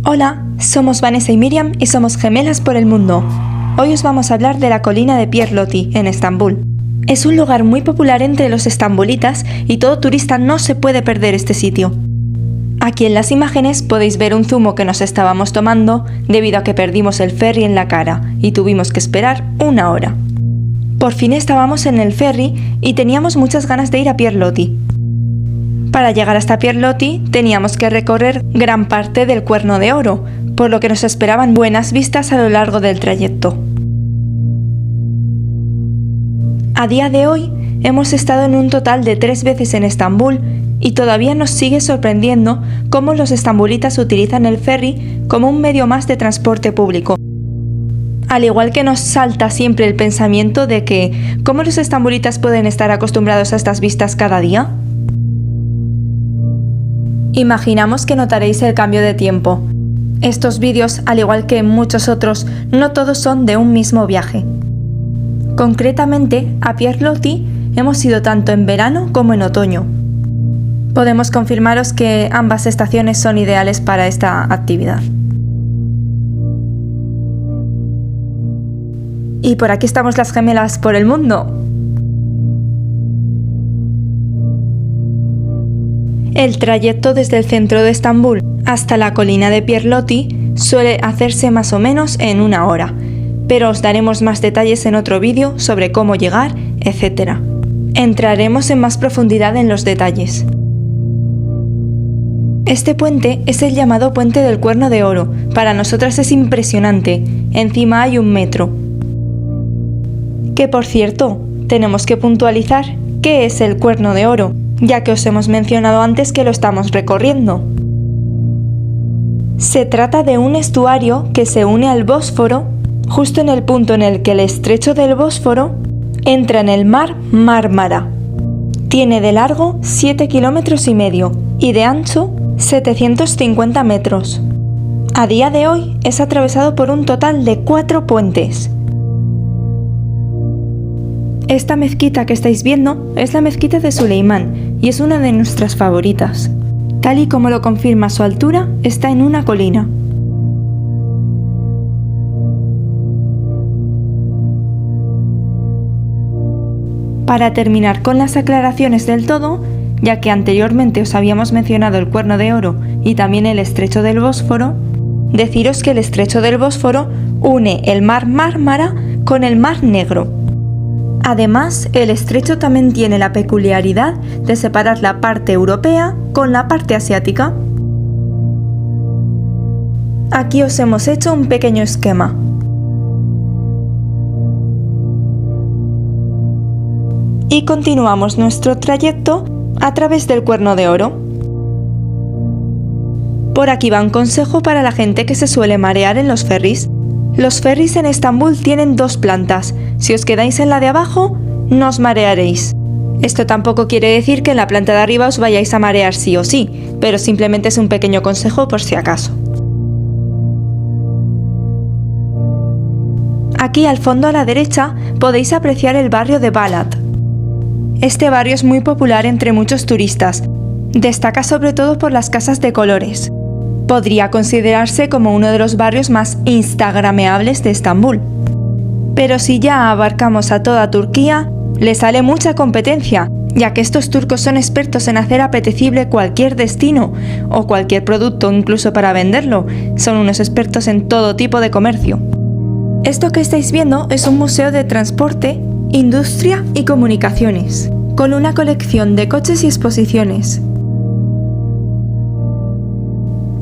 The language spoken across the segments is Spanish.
Hola, somos Vanessa y Miriam y somos gemelas por el mundo. Hoy os vamos a hablar de la colina de Pierre Loti, en Estambul. Es un lugar muy popular entre los estambulitas y todo turista no se puede perder este sitio. Aquí en las imágenes podéis ver un zumo que nos estábamos tomando debido a que perdimos el ferry en la cara y tuvimos que esperar 1 hora. Por fin estábamos en el ferry y teníamos muchas ganas de ir a Pierre Loti. Para llegar hasta Pierre Loti teníamos que recorrer gran parte del Cuerno de Oro, por lo que nos esperaban buenas vistas a lo largo del trayecto. A día de hoy hemos estado en un total de 3 veces en Estambul y todavía nos sigue sorprendiendo cómo los estambulitas utilizan el ferry como un medio más de transporte público. Al igual que nos salta siempre el pensamiento de que ¿cómo los estambulitas pueden estar acostumbrados a estas vistas cada día? Imaginamos que notaréis el cambio de tiempo. Estos vídeos, al igual que muchos otros, no todos son de un mismo viaje. Concretamente, a Pierre Loti hemos ido tanto en verano como en otoño. Podemos confirmaros que ambas estaciones son ideales para esta actividad. Y por aquí estamos las gemelas por el mundo. El trayecto desde el centro de Estambul hasta la colina de Pierre Loti suele hacerse más o menos en 1 hora, pero os daremos más detalles en otro vídeo sobre cómo llegar, etc. Entraremos en más profundidad en los detalles. Este puente es el llamado Puente del Cuerno de Oro. Para nosotras es impresionante, encima hay 1 metro. Que por cierto, tenemos que puntualizar qué es el Cuerno de Oro, ya que os hemos mencionado antes que lo estamos recorriendo. Se trata de un estuario que se une al Bósforo, justo en el punto en el que el estrecho del Bósforo entra en el mar Mármara. Tiene de largo 7,5 kilómetros y de ancho 750 metros. A día de hoy es atravesado por un total de 4 puentes. Esta mezquita que estáis viendo es la mezquita de Suleimán y es una de nuestras favoritas. Tal y como lo confirma su altura, está en una colina. Para terminar con las aclaraciones del todo, ya que anteriormente os habíamos mencionado el Cuerno de Oro y también el estrecho del Bósforo, deciros que el estrecho del Bósforo une el mar Mármara con el mar Negro. Además, el estrecho también tiene la peculiaridad de separar la parte europea con la parte asiática. Aquí os hemos hecho un pequeño esquema. Y continuamos nuestro trayecto a través del Cuerno de Oro. Por aquí va un consejo para la gente que se suele marear en los ferries. Los ferries en Estambul tienen 2 plantas. Si os quedáis en la de abajo, no os marearéis. Esto tampoco quiere decir que en la planta de arriba os vayáis a marear sí o sí, pero simplemente es un pequeño consejo por si acaso. Aquí al fondo a la derecha podéis apreciar el barrio de Balat. Este barrio es muy popular entre muchos turistas. Destaca sobre todo por las casas de colores. Podría considerarse como uno de los barrios más instagrameables de Estambul. Pero si ya abarcamos a toda Turquía, le sale mucha competencia, ya que estos turcos son expertos en hacer apetecible cualquier destino o cualquier producto, incluso para venderlo. Son unos expertos en todo tipo de comercio. Esto que estáis viendo es un museo de transporte, industria y comunicaciones, con una colección de coches y exposiciones.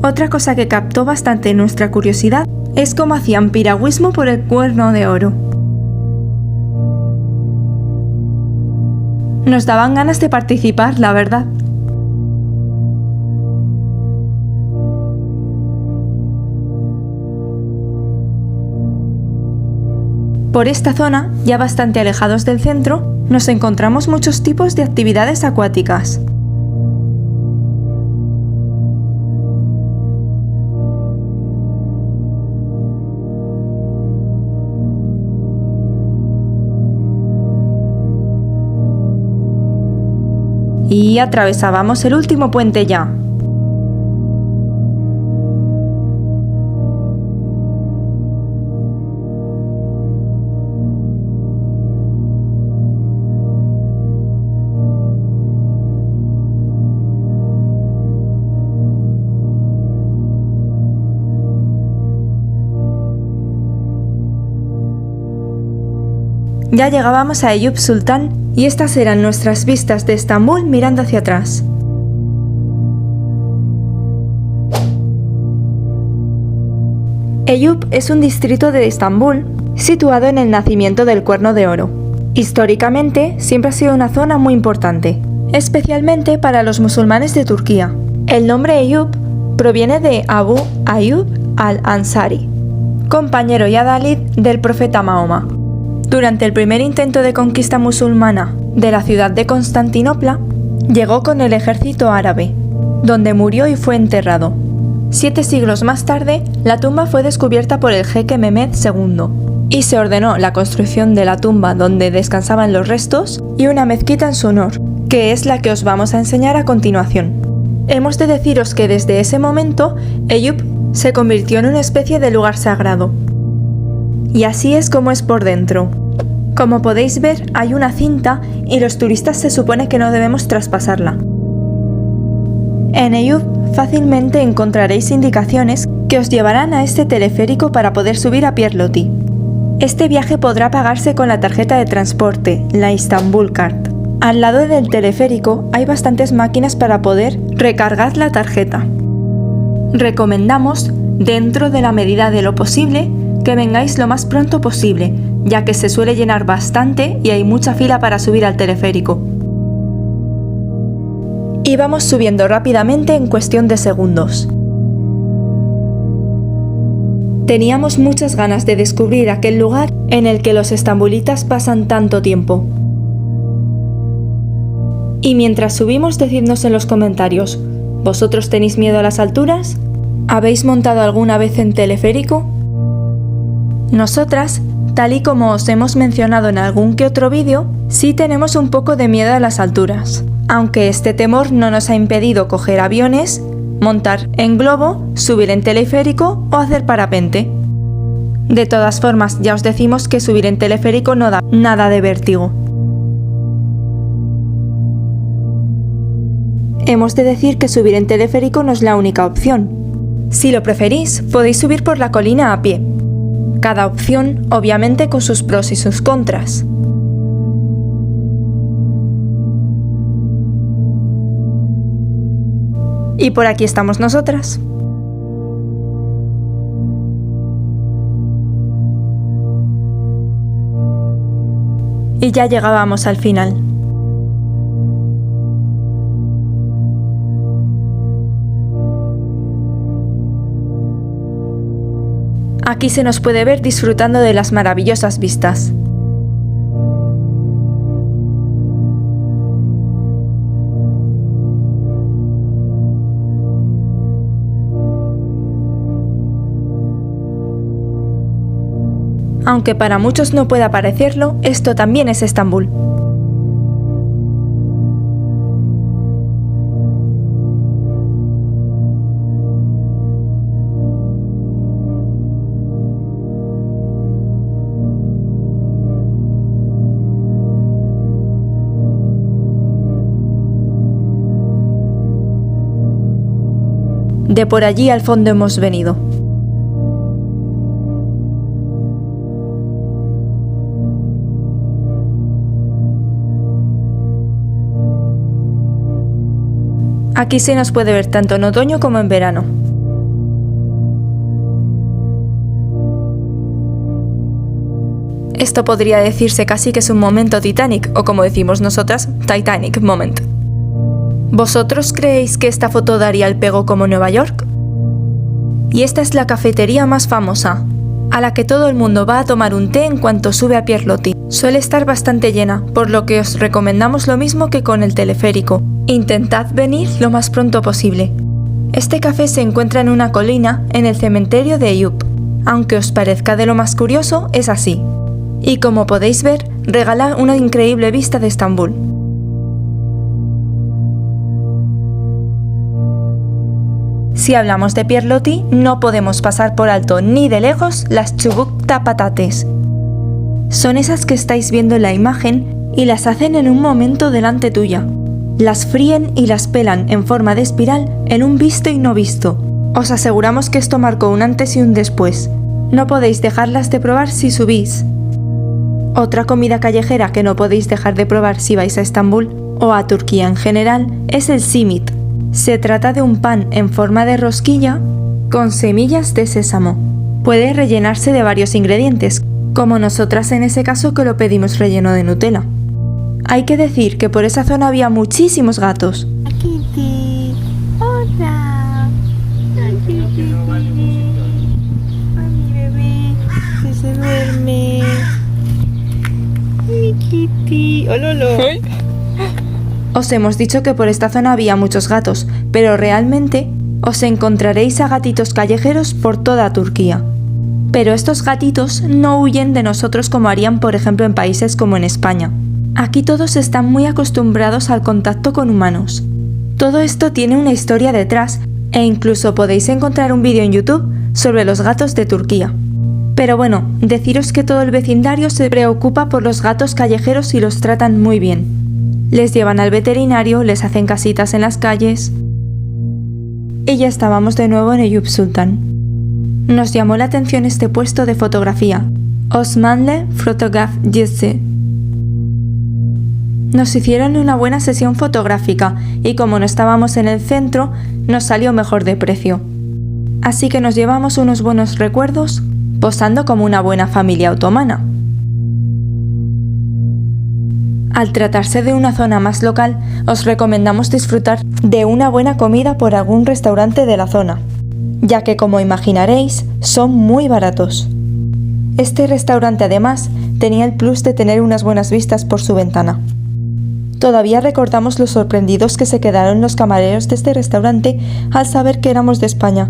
Otra cosa que captó bastante nuestra curiosidad es cómo hacían piragüismo por el Cuerno de Oro. Nos daban ganas de participar, la verdad. Por esta zona, ya bastante alejados del centro, nos encontramos muchos tipos de actividades acuáticas. Y atravesábamos el último puente ya. Ya llegábamos a Eyüp Sultan y estas eran nuestras vistas de Estambul mirando hacia atrás. Eyüp es un distrito de Estambul situado en el nacimiento del Cuerno de Oro. Históricamente siempre ha sido una zona muy importante, especialmente para los musulmanes de Turquía. El nombre Eyüp proviene de Abu Ayyub al-Ansari, compañero y adalid del profeta Mahoma. Durante el primer intento de conquista musulmana de la ciudad de Constantinopla, llegó con el ejército árabe, donde murió y fue enterrado. 7 siglos más tarde, la tumba fue descubierta por el jeque Mehmed II y se ordenó la construcción de la tumba donde descansaban los restos y una mezquita en su honor, que es la que os vamos a enseñar a continuación. Hemos de deciros que desde ese momento, Eyüp se convirtió en una especie de lugar sagrado. Y así es como es por dentro. Como podéis ver, hay una cinta y los turistas se supone que no debemos traspasarla. En Eyüp fácilmente encontraréis indicaciones que os llevarán a este teleférico para poder subir a Pierloti. Este viaje podrá pagarse con la tarjeta de transporte, la Istanbul Card. Al lado del teleférico hay bastantes máquinas para poder recargar la tarjeta. Recomendamos, dentro de la medida de lo posible, que vengáis lo más pronto posible, ya que se suele llenar bastante y hay mucha fila para subir al teleférico. Íbamos subiendo rápidamente en cuestión de segundos. Teníamos muchas ganas de descubrir aquel lugar en el que los estambulitas pasan tanto tiempo. Y mientras subimos, decidnos en los comentarios, ¿vosotros tenéis miedo a las alturas? ¿Habéis montado alguna vez en teleférico? Nosotras, tal y como os hemos mencionado en algún que otro vídeo, sí tenemos un poco de miedo a las alturas, aunque este temor no nos ha impedido coger aviones, montar en globo, subir en teleférico o hacer parapente. De todas formas, ya os decimos que subir en teleférico no da nada de vértigo. Hemos de decir que subir en teleférico no es la única opción. Si lo preferís, podéis subir por la colina a pie. Cada opción, obviamente, con sus pros y sus contras. Y por aquí estamos nosotras. Y ya llegábamos al final. Aquí se nos puede ver disfrutando de las maravillosas vistas. Aunque para muchos no pueda parecerlo, esto también es Estambul. De por allí al fondo hemos venido. Aquí se nos puede ver tanto en otoño como en verano. Esto podría decirse casi que es un momento Titanic, o como decimos nosotras, Titanic moment. ¿Vosotros creéis que esta foto daría el pego como Nueva York? Y esta es la cafetería más famosa, a la que todo el mundo va a tomar un té en cuanto sube a Pierloti. Suele estar bastante llena, por lo que os recomendamos lo mismo que con el teleférico. Intentad venir lo más pronto posible. Este café se encuentra en una colina en el cementerio de Eyüp. Aunque os parezca de lo más curioso, es así. Y como podéis ver, regala una increíble vista de Estambul. Si hablamos de Pierloti, no podemos pasar por alto ni de lejos las çubuk patates. Son esas que estáis viendo en la imagen y las hacen en un momento delante tuya. Las fríen y las pelan en forma de espiral en un visto y no visto. Os aseguramos que esto marcó un antes y un después. No podéis dejarlas de probar si subís. Otra comida callejera que no podéis dejar de probar si vais a Estambul o a Turquía en general es el simit. Se trata de un pan en forma de rosquilla con semillas de sésamo. Puede rellenarse de varios ingredientes, como nosotras en ese caso que lo pedimos relleno de Nutella. Hay que decir que por esa zona había muchísimos gatos. Kitty, hola. Kitty, mi bebé, que se duerme. Mi Kitty, ololo. Os hemos dicho que por esta zona había muchos gatos, pero realmente os encontraréis a gatitos callejeros por toda Turquía. Pero estos gatitos no huyen de nosotros como harían por ejemplo en países como en España. Aquí todos están muy acostumbrados al contacto con humanos. Todo esto tiene una historia detrás e incluso podéis encontrar un vídeo en YouTube sobre los gatos de Turquía. Pero bueno, deciros que todo el vecindario se preocupa por los gatos callejeros y los tratan muy bien. Les llevan al veterinario, les hacen casitas en las calles. Y ya estábamos de nuevo en Eyüp Sultan. Nos llamó la atención este puesto de fotografía, Osmanlı Fotoğrafçısı. Nos hicieron una buena sesión fotográfica y como no estábamos en el centro, nos salió mejor de precio. Así que nos llevamos unos buenos recuerdos, posando como una buena familia otomana. Al tratarse de una zona más local, os recomendamos disfrutar de una buena comida por algún restaurante de la zona, ya que como imaginaréis, son muy baratos. Este restaurante además tenía el plus de tener unas buenas vistas por su ventana. Todavía recordamos lo sorprendidos que se quedaron los camareros de este restaurante al saber que éramos de España.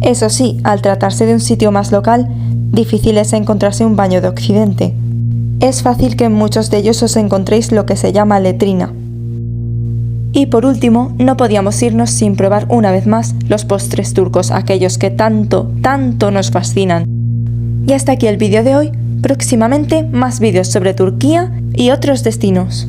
Eso sí, al tratarse de un sitio más local, difícil es encontrarse un baño de Occidente. Es fácil que en muchos de ellos os encontréis lo que se llama letrina. Y por último, no podíamos irnos sin probar una vez más los postres turcos, aquellos que tanto nos fascinan. Y hasta aquí el vídeo de hoy. Próximamente más vídeos sobre Turquía y otros destinos.